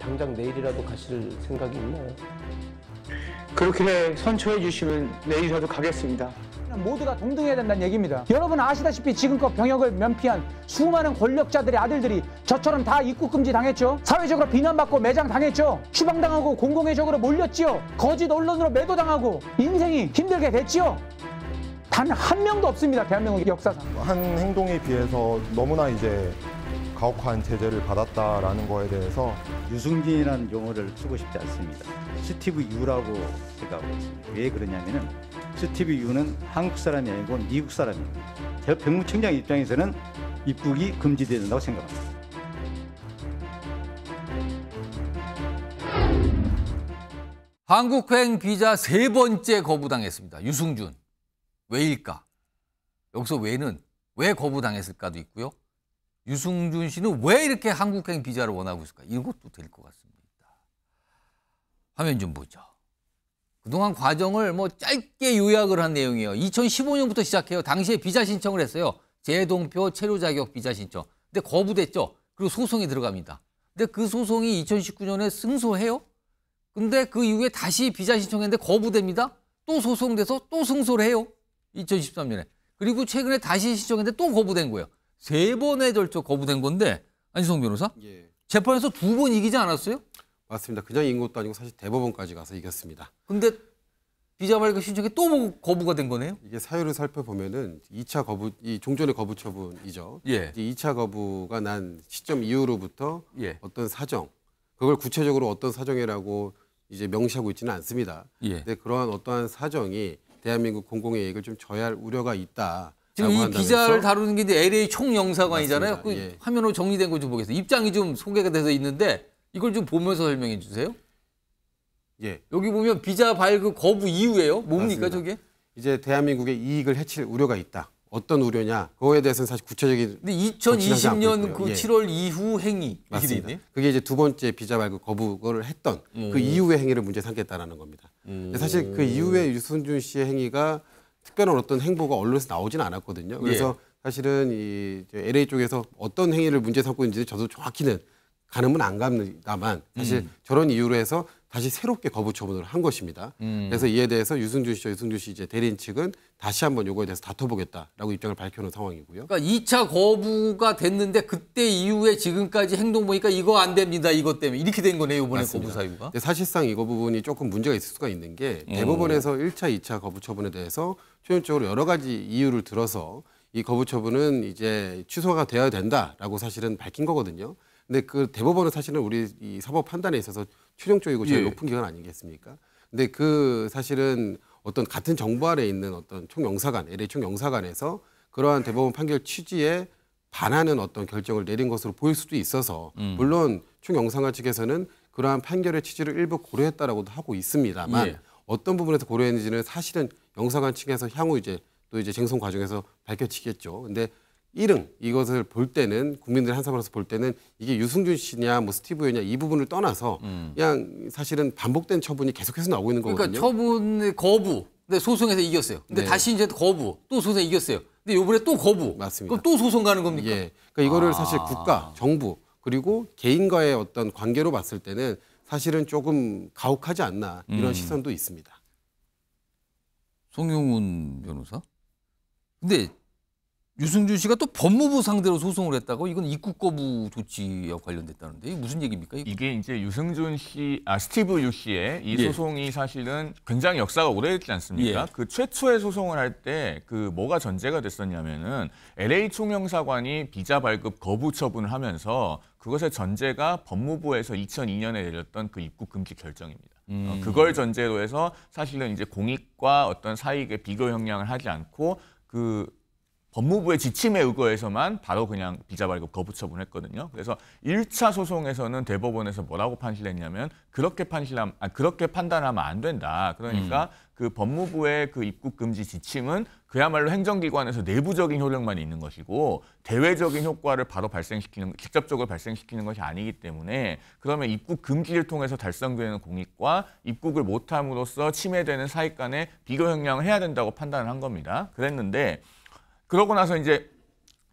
당장 내일이라도 가실 생각이 있나요? 그렇게 선처해 주시면 내일이라도 가겠습니다. 모두가 동등해야 된다는 얘기입니다. 여러분 아시다시피 지금껏 병역을 면피한 수많은 권력자들의 아들들이 저처럼 다 입국 금지 당했죠. 사회적으로 비난받고 매장 당했죠. 추방당하고 공공의적으로 몰렸지요. 거짓 언론으로 매도당하고 인생이 힘들게 됐지요. 단 한 명도 없습니다. 대한민국 역사상. 한 행동에 비해서 너무나 이제 가혹한 제재를 받았다라는 거에 대해서 유승준이라는 용어를 쓰고 싶지 않습니다. 스티브 유라고 생각하고 있습니다. 왜 그러냐면은 스티브 유는 한국 사람이 아니고 미국 사람입니다. 제가 병무청장 입장에서는 입국이 금지돼야 된다고 생각합니다. 한국행 비자 3번째 거부당했습니다. 유승준. 왜일까? 여기서 왜는 왜 거부당했을까도 있고요. 유승준 씨는 왜 이렇게 한국행 비자를 원하고 있을까? 이것도 될 것 같습니다. 화면 좀 보죠. 그동안 과정을 짧게 요약을 한 내용이에요. 2015년부터 시작해요. 당시에 비자 신청을 했어요. 재동표 체류 자격 비자 신청. 근데 거부됐죠. 그리고 소송이 들어갑니다. 근데 그 소송이 2019년에 승소해요. 근데 그 이후에 다시 비자 신청했는데 거부됩니다. 또 소송돼서 또 승소를 해요. 2013년에. 그리고 최근에 다시 신청했는데 또 거부된 거예요. 3번에 걸쳐 거부된 건데 안지성 변호사? 예. 재판에서 2번 이기지 않았어요? 맞습니다. 그냥 이긴 것도 아니고 사실 대법원까지 가서 이겼습니다. 근데 비자 발급 신청이 또 거부가 된 거네요? 이게 사유를 살펴보면은 2차 거부, 이 종전의 거부 처분이죠. 예. 2차 거부가 난 시점 이후로부터 예. 어떤 사정, 그걸 구체적으로 어떤 사정이라고 이제 명시하고 있지는 않습니다. 예. 근데 그러한 어떠한 사정이 대한민국 공공의 이익을 좀 저해할 우려가 있다. 지금 이 비자를 다루는 게 이제 LA 총영사관이잖아요. 그 예. 화면으로 정리된 거 좀 보겠습니다. 입장이 좀 소개가 돼서 있는데 이걸 좀 보면서 설명해 주세요. 예. 여기 보면 비자 발급 거부 이유예요. 뭡니까 맞습니다. 저게? 이제 대한민국의 이익을 해칠 우려가 있다. 어떤 우려냐? 그거에 대해서는 사실 구체적인 근데 적시하지 않고 2020년 있고요. 그 예. 7월 이후 행위 이렇게 돼 맞습니다. 있네요. 그게 이제 두 번째 비자 발급 거부를 했던 그 이후의 행위를 문제 삼겠다라는 겁니다. 근데 사실 그 이후에 유승준 씨의 행위가 특별한 어떤 행보가 언론에서 나오지는 않았거든요. 그래서 사실은 이 LA 쪽에서 어떤 행위를 문제 삼고 있는지 저도 정확히는 가늠은 안 갑니다만 사실 저런 이유로 해서 다시 새롭게 거부 처분을 한 것입니다. 그래서 이에 대해서 유승준 씨 이제 대리인 측은 다시 한번 요거에 대해서 다퉈보겠다라고 입장을 밝혀놓은 상황이고요. 그러니까 2차 거부가 됐는데 그때 이후에 지금까지 행동 보니까 이거 안 됩니다. 이것 때문에 이렇게 된 거네요. 이번에 맞습니다. 거부 사유가. 근데 사실상 이거 부분이 조금 문제가 있을 수가 있는 게 대법원에서 1차, 2차 거부 처분에 대해서 최종적으로 여러 가지 이유를 들어서 이 거부 처분은 이제 취소가 되어야 된다라고 사실은 밝힌 거거든요. 근데 그 대법원은 사실은 우리 이 사법 판단에 있어서 최종적이고 제일 높은 기관 아니겠습니까? 근데 그 사실은 어떤 같은 정부 아래에 있는 어떤 총영사관, LA 총영사관에서 그러한 대법원 판결 취지에 반하는 어떤 결정을 내린 것으로 보일 수도 있어서 물론 총영사관 측에서는 그러한 판결의 취지를 일부 고려했다라고도 하고 있습니다만 예. 어떤 부분에서 고려했는지는 사실은 영사관 측에서 향후 이제 또 이제 쟁송 과정에서 밝혀지겠죠. 근데 이것을 볼 때는 국민들 한사람으로서 볼 때는 이게 유승준 씨냐 뭐 스티브냐 이 부분을 떠나서 그냥 사실은 반복된 처분이 계속해서 나오고 있는 거거든요. 그러니까 처분 거부. 근데 소송에서 이겼어요. 근데 네. 다시 이제 거부. 또 소송에 이겼어요. 근데 이번에 또 거부. 맞습니다. 그럼 또 소송 가는 겁니까? 예. 그러니까 이거를 사실 국가, 정부 그리고 개인과의 어떤 관계로 봤을 때는 사실은 조금 가혹하지 않나 이런 시선도 있습니다. 송영훈 변호사. 근데 유승준 씨가 또 법무부 상대로 소송을 했다고? 이건 입국 거부 조치와 관련됐다는데 이게 무슨 얘기입니까? 이게 이제 유승준 씨, 스티브 유 씨의 이 예. 소송이 사실은 굉장히 역사가 오래됐지 않습니까? 예. 그 최초의 소송을 할 때 그 뭐가 전제가 됐었냐면은 LA 총영사관이 비자 발급 거부 처분을 하면서 그것의 전제가 법무부에서 2002년에 내렸던 그 입국 금지 결정입니다. 그걸 전제로 해서 사실은 이제 공익과 어떤 사익의 비교 형량을 하지 않고 그 법무부의 지침에 의거해서만 바로 그냥 비자 발급 거부 처분했거든요. 그래서 1차 소송에서는 대법원에서 뭐라고 판시했냐면 그렇게 판단하면 안 된다. 그러니까 그 법무부의 그 입국 금지 지침은 그야말로 행정기관에서 내부적인 효력만 있는 것이고 대외적인 효과를 바로 직접적으로 발생시키는 것이 아니기 때문에 그러면 입국 금지를 통해서 달성되는 공익과 입국을 못함으로써 침해되는 사익 간의 비교 형량을 해야 된다고 판단을 한 겁니다. 그랬는데 그러고 나서 이제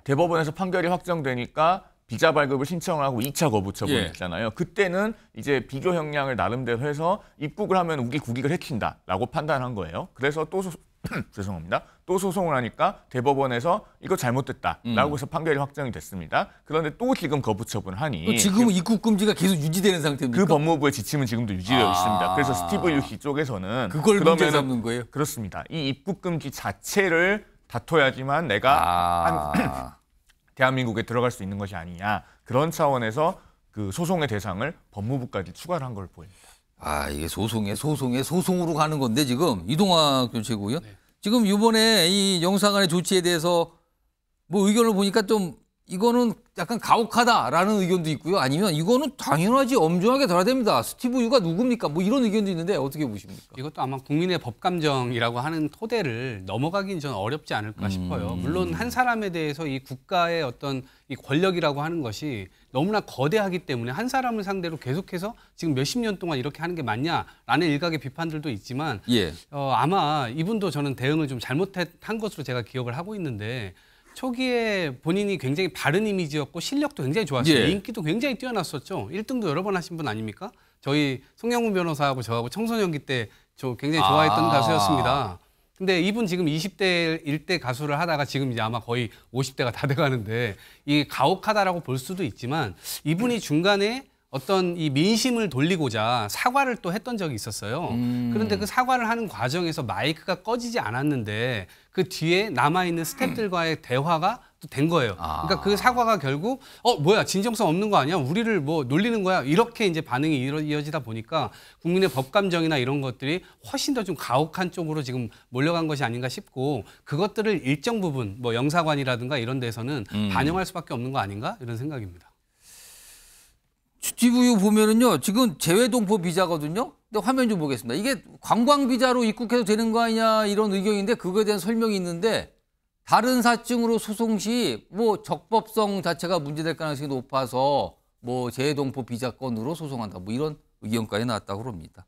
대법원에서 판결이 확정되니까 비자 발급을 신청을 하고 2차 거부 처분을 예. 했잖아요. 그때는 이제 비교 형량을 나름대로 해서 입국을 하면 우리 국익을 해친다라고 판단한 거예요. 그래서 또 죄송합니다. 또 소송을 하니까 대법원에서 이거 잘못됐다라고 해서 판결이 확정이 됐습니다. 그런데 또 지금 거부 처분을 하니 지금은 입국 금지가 계속 유지되는 상태입니까? 그 법무부의 지침은 지금도 유지되어 있습니다. 그래서 스티브 유씨 쪽에서는 그걸 문제 삼는 거예요? 그렇습니다. 이 입국 금지 자체를 다퉈야지만 내가 대한민국에 들어갈 수 있는 것이 아니냐. 그런 차원에서 그 소송의 대상을 법무부까지 추가를 한 걸 보입니다. 이게 소송으로 가는 건데 지금 이동학 전 최고위원 지금 이번에 이 영사관의 조치에 대해서 뭐 의견을 보니까 좀 이거는 약간 가혹하다라는 의견도 있고요. 아니면 이거는 당연하지 엄중하게 다뤄야 됩니다. 스티브 유가 누굽니까? 뭐 이런 의견도 있는데 어떻게 보십니까? 이것도 아마 국민의 법감정이라고 하는 토대를 넘어가긴 좀 어렵지 않을까 싶어요. 물론 한 사람에 대해서 이 국가의 어떤 이 권력이라고 하는 것이 너무나 거대하기 때문에 한 사람을 상대로 계속해서 지금 몇십 년 동안 이렇게 하는 게 맞냐라는 일각의 비판들도 있지만 예. 아마 이분도 저는 대응을 좀 잘못한 것으로 제가 기억을 하고 있는데 초기에 본인이 굉장히 바른 이미지였고 실력도 굉장히 좋았어요. 예. 인기도 굉장히 뛰어났었죠. 1등도 여러 번 하신 분 아닙니까? 저희 송영문 변호사하고 저하고 청소년기 때 저 굉장히 좋아했던 가수였습니다. 근데 이분 지금 20대일 때 가수를 하다가 지금 이제 아마 거의 50대가 다 돼가는데 이게 가혹하다라고 볼 수도 있지만 이분이 중간에 어떤 이 민심을 돌리고자 사과를 또 했던 적이 있었어요. 그런데 그 사과를 하는 과정에서 마이크가 꺼지지 않았는데 그 뒤에 남아있는 스태프들과의 대화가 또 된 거예요. 그러니까 그 사과가 결국 뭐야 진정성 없는 거 아니야? 우리를 뭐 놀리는 거야? 이렇게 이제 반응이 이어지다 보니까 국민의 법감정이나 이런 것들이 훨씬 더 좀 가혹한 쪽으로 지금 몰려간 것이 아닌가 싶고 그것들을 일정 부분 뭐 영사관이라든가 이런 데서는 반영할 수밖에 없는 거 아닌가 이런 생각입니다. 스티브 유 보면은요, 지금 재외동포 비자거든요. 근데 화면 좀 보겠습니다. 이게 관광 비자로 입국해도 되는 거 아니냐 이런 의견인데 그거에 대한 설명이 있는데 다른 사증으로 소송 시 뭐 적법성 자체가 문제될 가능성이 높아서 뭐 재외동포 비자건으로 소송한다. 뭐 이런 의견까지 나왔다고 합니다.